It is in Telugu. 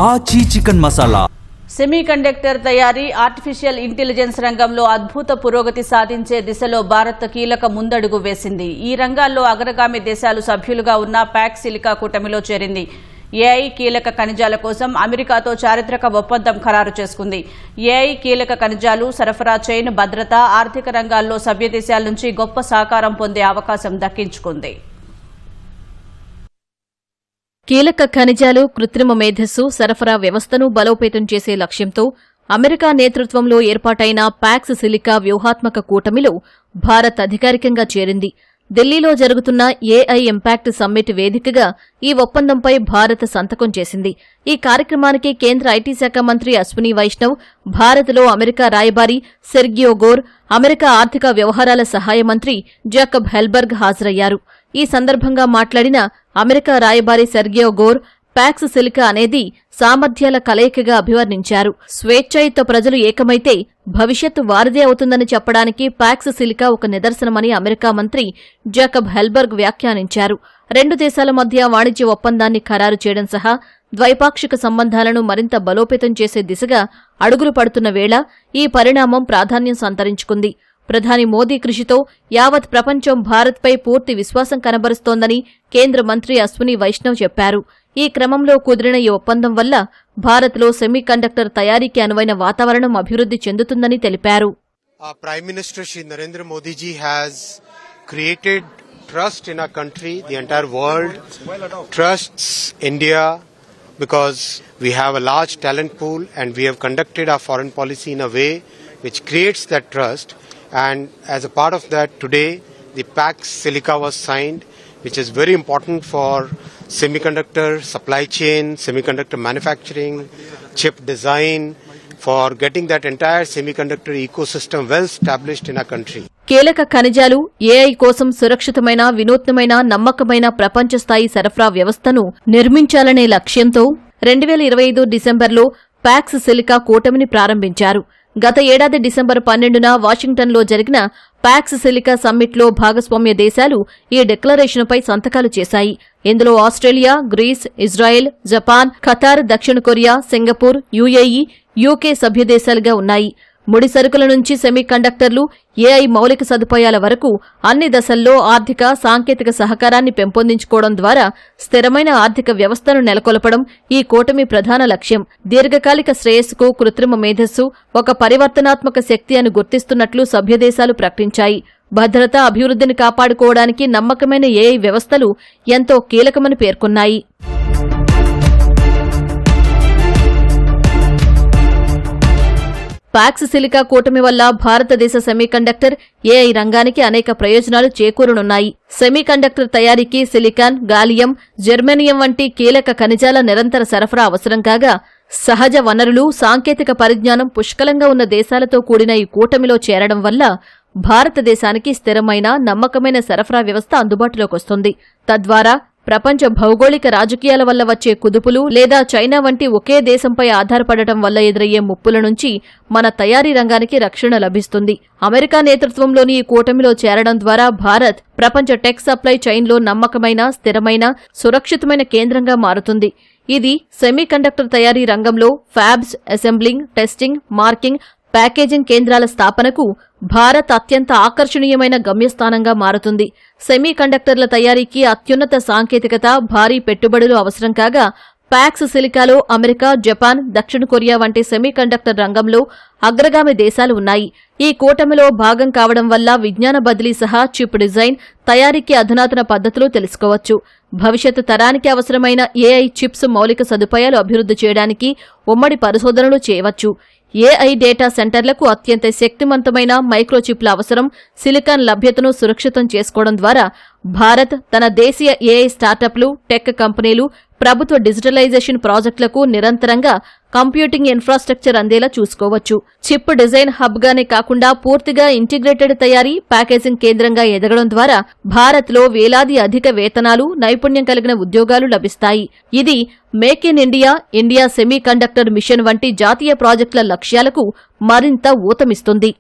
ఆచి చికెన్ మసాలా. సెమీకండక్టర్ తయారీ, ఆర్టిఫిషియల్ ఇంటెలిజెన్స్ రంగంలో అద్భుత పురోగతి సాధించే దిశలో భారత్ కీలక ముందడుగు వేసింది. ఈ రంగాల్లో అగ్రగామి దేశాలు సభ్యులుగా ఉన్న ప్యాక్ సిలికా కూటమిలో చేరింది. ఏఐ కీలక ఖనిజాల కోసం అమెరికాతో చారిత్రక ఒప్పందం ఖరారు చేసుకుంది. ఏఐ కీలక ఖనిజాలు సరఫరా చైన్, భద్రత, ఆర్థిక రంగాల్లో సభ్య దేశాల నుంచి గొప్ప సహకారం పొందే అవకాశం దక్కించుకుంది. కీలక ఖనిజాలు, కృత్రిమ మేధస్సు సరఫరా వ్యవస్థను బలోపేతం చేసే లక్ష్యంతో అమెరికా నేతృత్వంలో ఏర్పాటైన ప్యాక్స్ సిలికా వ్యూహాత్మక కూటమిలో భారత్ అధికారికంగా చేరింది. ఢిల్లీలో జరుగుతున్న ఏఐ ఇంపాక్ట్ సమ్మిట్ వేదికగా ఈ ఒప్పందంపై భారత్ సంతకం చేసింది. ఈ కార్యక్రమానికి కేంద్ర ఐటీ శాఖ మంత్రి అశ్విని వైష్ణవ్, భారత్లో అమెరికా రాయబారి సెర్గియో గోర్, అమెరికా ఆర్థిక వ్యవహారాల సహాయ మంత్రి జాకబ్ హెల్బర్గ్ హాజరయ్యారు. ఈ సందర్భంగా మాట్లాడిన అమెరికా రాయబారి సెర్గియో గోర్, ప్యాక్స్ సిలికా అనేది సామర్థ్యాల కలయికగా అభివర్ణించారు. స్వేచ్ఛాయుత ప్రజలు ఏకమైతే భవిష్యత్తు వారిదే అవుతుందని చెప్పడానికి ప్యాక్స్ సిలికా ఒక నిదర్శనమని అమెరికా మంత్రి జాకబ్ హెల్బర్గ్ వ్యాఖ్యానించారు. రెండు దేశాల మధ్య వాణిజ్య ఒప్పందాన్ని ఖరారు చేయడం సహా ద్వైపాక్షిక సంబంధాలను మరింత బలోపేతం చేసే దిశగా అడుగులు పడుతున్న వేళ ఈ పరిణామం ప్రాధాన్యం సంతరించుకుంది. ప్రధాని మోదీ కృషితో యావత్ ప్రపంచం భారత్పై పూర్తి విశ్వాసం కనబరుస్తోందని కేంద్ర మంత్రి అశ్విని వైష్ణవ్ చెప్పారు. ఈ క్రమంలో కుదిరిన ఈ ఒప్పందం వల్ల భారత్లో సెమీకండక్టర్ తయారీకి అనువైన వాతావరణం అభివృద్ధి చెందుతుందని తెలిపారు. Prime minister Shri Narendra Modi ji has created trust in our country. The entire world trusts India because we have a large talent pool and we have conducted our foreign policy in a way which creates that trust. And as a part of that, today the PACS Silica was signed, which is very important for semiconductor supply chain, semiconductor manufacturing, chip design, for getting that entire semiconductor ecosystem well established in our country. కీలక ఖనిజాలు, ఏఐ కోసం సురక్షితమైన, వినూత్నమైన, నమ్మకమైన ప్రపంచ స్థాయి సరఫరా వ్యవస్థను నిర్మించాలనే లక్ష్యంతో 2025 డిసెంబర్లో ప్యాక్స్ సిలికా కూటమిని ప్రారంభించారు. గత ఏడాది డిసెంబర్ 12న వాషింగ్టన్లో జరిగిన ప్యాక్స్ సిలికా సమ్మిట్లో భాగస్వామ్య దేశాలు ఈ డిక్లరేషన్పై సంతకాలు చేశాయి. ఇందులో Australia, Greece, Israel, Japan, Qatar, దక్షిణ కొరియా, సింగపూర్, యుఏఈ, యూకే సభ్యదేశాలుగా ఉన్నాయి. ముడి సరుకుల నుంచి సెమీకండక్టర్లు, ఏఐ మౌలిక సదుపాయాల వరకు అన్ని దశల్లో ఆర్థిక, సాంకేతిక సహకారాన్ని పెంపొందించుకోవడం ద్వారా స్థిరమైన ఆర్థిక వ్యవస్థను నెలకొల్పడం ఈ కూటమి ప్రధాన లక్ష్యం. దీర్ఘకాలిక శ్రేయస్సుకు కృత్రిమ మేధస్సు ఒక పరివర్తనాత్మక శక్తి అని గుర్తిస్తున్నట్లు సభ్యదేశాలు ప్రకటించాయి. భద్రత, అభివృద్ధిని కాపాడుకోవడానికి నమ్మకమైన ఏఐ వ్యవస్థలు ఎంతో కీలకమని పేర్కొన్నాయి. ప్యాక్స్ సిలికా కూటమి వల్ల భారతదేశ సెమీకండక్టర్, ఏఐ రంగానికి అనేక ప్రయోజనాలు చేకూరనున్నాయి. సెమీకండక్టర్ తయారీకి సిలికాన్, గాలియం, జెర్మేనియం వంటి కీలక ఖనిజాల నిరంతర సరఫరా అవసరం కాగా, సహజ వనరులు, సాంకేతిక పరిజ్ఞానం పుష్కలంగా ఉన్న దేశాలతో కూడిన ఈ కూటమిలో చేరడం వల్ల భారతదేశానికి స్థిరమైన, నమ్మకమైన సరఫరా వ్యవస్థ అందుబాటులోకొస్తుంది. తద్వారా ప్రపంచ భౌగోళిక రాజకీయాల వల్ల వచ్చే కుదుపులు లేదా చైనా వంటి ఒకే దేశంపై ఆధారపడటం వల్ల ఎదురయ్యే ముప్పుల నుంచి మన తయారీ రంగానికి రక్షణ లభిస్తుంది. అమెరికా నేతృత్వంలోని ఈ కూటమిలో చేరడం ద్వారా భారత్ ప్రపంచ టెక్ సప్లై చైన్లో నమ్మకమైన, స్థిరమైన, సురక్షితమైన కేంద్రంగా మారుతుంది. ఇది సెమీకండక్టర్ తయారీ రంగంలో fabs, assembling, testing, marking, packaging కేంద్రాల స్థాపనకు భారత్ అత్యంత ఆకర్షణీయమైన గమ్యస్థానంగా మారుతుంది. సెమీకండక్టర్ల తయారీకి అత్యున్నత సాంకేతికత, భారీ పెట్టుబడులు అవసరం కాగా, ప్యాక్స్ సిలికాలో అమెరికా, జపాన్, దక్షిణ కొరియా వంటి సెమీకండక్టర్ రంగంలో అగ్రగామి దేశాలు ఉన్నాయి. ఈ కూటమిలో భాగం కావడం వల్ల విజ్ఞాన బదిలీ సహా చిప్ డిజైన్, తయారీకి అధునాతన పద్ధతులు తెలుసుకోవచ్చు. భవిష్యత్తు తరానికి అవసరమైన ఏఐ చిప్స్ మౌలిక సదుపాయాలు అభివృద్ధి చేయడానికి ఉమ్మడి పరిశోధనలు చేయవచ్చు. ఏఐ డేటా సెంటర్లకు అత్యంత శక్తివంతమైన మైక్రోచిప్ల అవసరం. సిలికాన్ లభ్యతను సురక్షితం చేసుకోవడం ద్వారా భారత్ తన దేశీయ ఏఐ స్టార్టప్లు, టెక్ కంపెనీలు, ప్రభుత్వ డిజిటలైజేషన్ ప్రాజెక్టులకు నిరంతరంగా కంప్యూటింగ్ ఇన్ఫ్రాస్ట్రక్చర్ అందేలా చూసుకోవచ్చు. చిప్ డిజైన్ హబ్గానే కాకుండా పూర్తిగా ఇంటిగ్రేటెడ్ తయారీ, ప్యాకేజింగ్ కేంద్రంగా ఎదగడం ద్వారా భారత్లో వేలాది అధిక వేతనాలు, నైపుణ్యం కలిగిన ఉద్యోగాలు లభిస్తాయి. ఇది make in India, India semiconductor machine వంటి జాతీయ ప్రాజెక్టుల లక్ష్యాలకు మరింత ఊతమిస్తుంది.